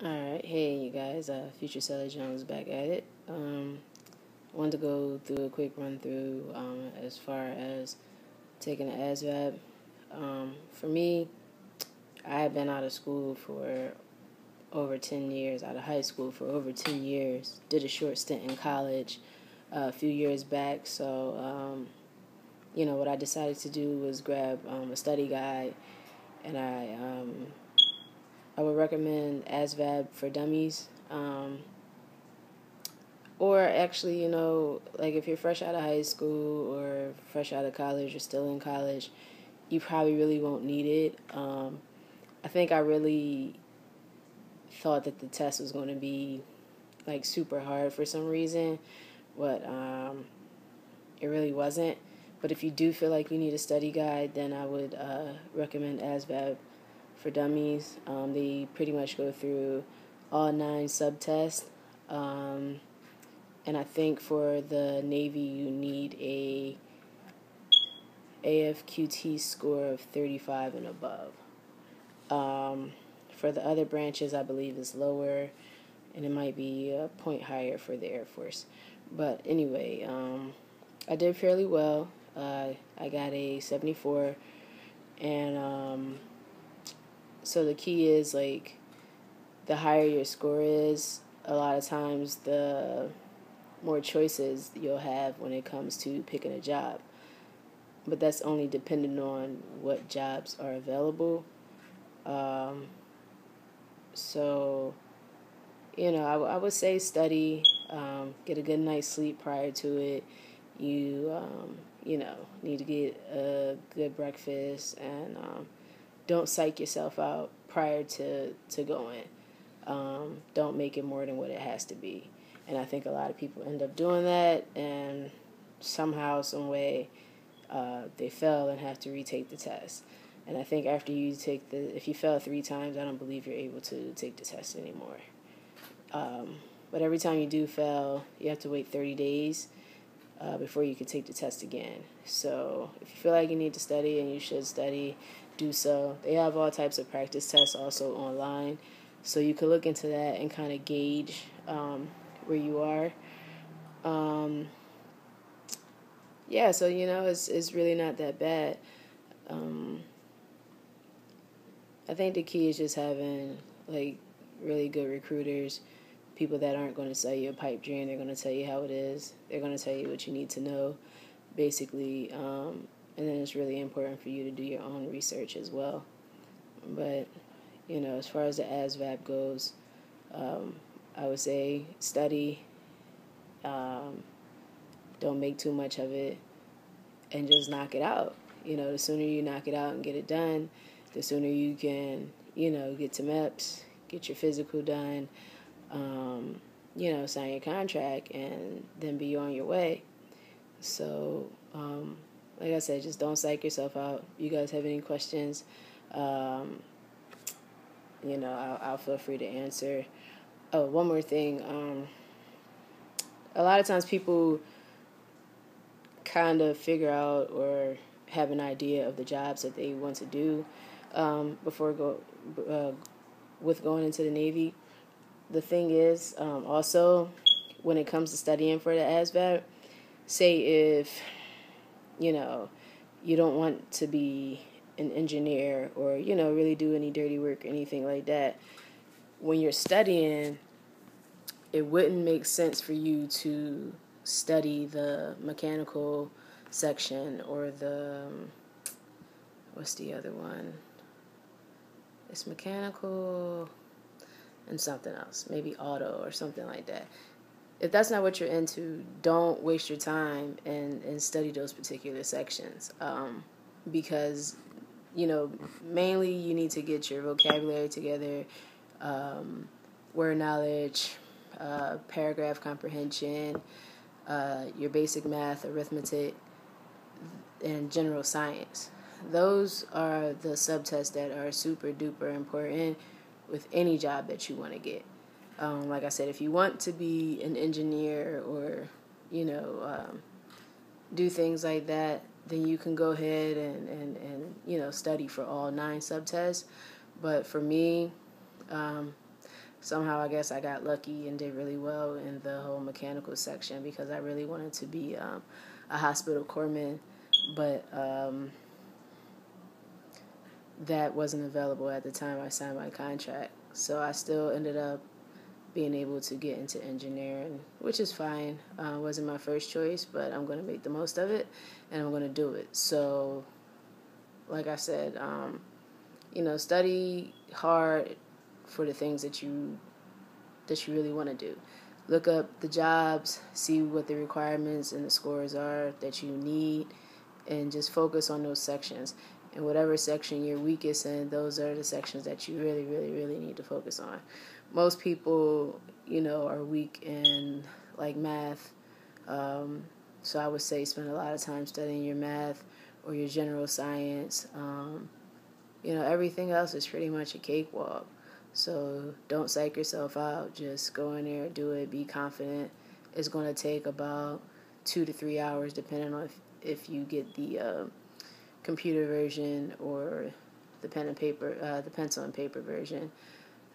Alright, hey you guys, Future Seller Jones back at it. Wanted to go through a quick run through as far as taking the ASVAB. For me, I have been out of school for over 10 years, out of high school for over 10 years. Did a short stint in college a few years back, so what I decided to do was grab a study guide, and I would recommend ASVAB for Dummies. Or actually, like if you're fresh out of high school or fresh out of college or still in college, you probably really won't need it. I think I really thought that the test was going to be like super hard for some reason, but it really wasn't. But if you do feel like you need a study guide, then I would recommend ASVAB for Dummies. They pretty much go through all 9 subtests. And I think for the Navy, you need a AFQT score of 35 and above. For the other branches, I believe is lower, and it might be a point higher for the Air Force. But anyway, I did fairly well. I got a 74, and so the key is like the higher your score is, a lot of times the more choices you'll have when it comes to picking a job. But that's only dependent on what jobs are available. So, I would say study, get a good night's sleep prior to it. You need to get a good breakfast, and don't psych yourself out prior to going. Don't make it more than what it has to be. And I think a lot of people end up doing that, and somehow, some way, they fail and have to retake the test. And I think after if you fail 3 times, I don't believe you're able to take the test anymore. But every time you do fail, you have to wait 30 days before you can take the test again. So if you feel like you need to study and you should study, do so. They have all types of practice tests also online, so you can look into that and kind of gauge where you are. Yeah, so it's really not that bad. I think the key is just having like really good recruiters, people that aren't going to sell you a pipe dream. They're going to tell you how it is. They're going to tell you what you need to know, basically. And then it's really important for you to do your own research as well. But as far as the ASVAB goes, I would say study. Don't make too much of it, and just knock it out. The sooner you knock it out and get it done, the sooner you can, get to MEPS, get your physical done, sign your contract, and then be on your way. So, like I said, just don't psych yourself out. If you guys have any questions, I'll feel free to answer. Oh, one more thing. A lot of times people kind of figure out or have an idea of the jobs that they want to do with going into the Navy. The thing is, also, when it comes to studying for the ASVAB, say if, you don't want to be an engineer or, really do any dirty work or anything like that, when you're studying, it wouldn't make sense for you to study the mechanical section or what's the other one? It's mechanical and something else, maybe auto or something like that. If that's not what you're into, don't waste your time and study those particular sections, because mainly you need to get your vocabulary together, word knowledge, paragraph comprehension, your basic math, arithmetic, and general science. Those are the subtests that are super duper important with any job that you want to get. Like I said, if you want to be an engineer or, do things like that, then you can go ahead and study for all 9 subtests. But for me, somehow I guess I got lucky and did really well in the whole mechanical section because I really wanted to be a hospital corpsman, but that wasn't available at the time I signed my contract. So I still ended up being able to get into engineering, which is fine. Wasn't my first choice, but I'm going to make the most of it, and I'm going to do it. So, like I said, study hard for the things that you really want to do. Look up the jobs, see what the requirements and the scores are that you need, and just focus on those sections. And whatever section you're weakest in, those are the sections that you really, really, really need to focus on. Most people, are weak in like math. So I would say spend a lot of time studying your math or your general science. Everything else is pretty much a cakewalk. So don't psych yourself out. Just go in there, do it, be confident. It's going to take about 2 to 3 hours, depending on if you get the computer version or the the pencil and paper version.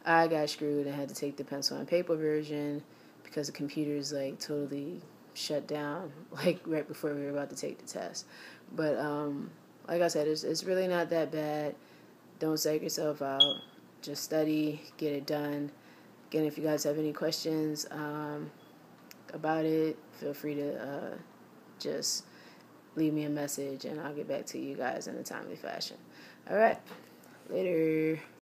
I got screwed and had to take the pencil and paper version because the computer's like totally shut down, like right before we were about to take the test. But like I said, it's really not that bad. Don't psych yourself out. Just study, get it done. Again, if you guys have any questions about it, feel free to just leave me a message and I'll get back to you guys in a timely fashion. All right. Later.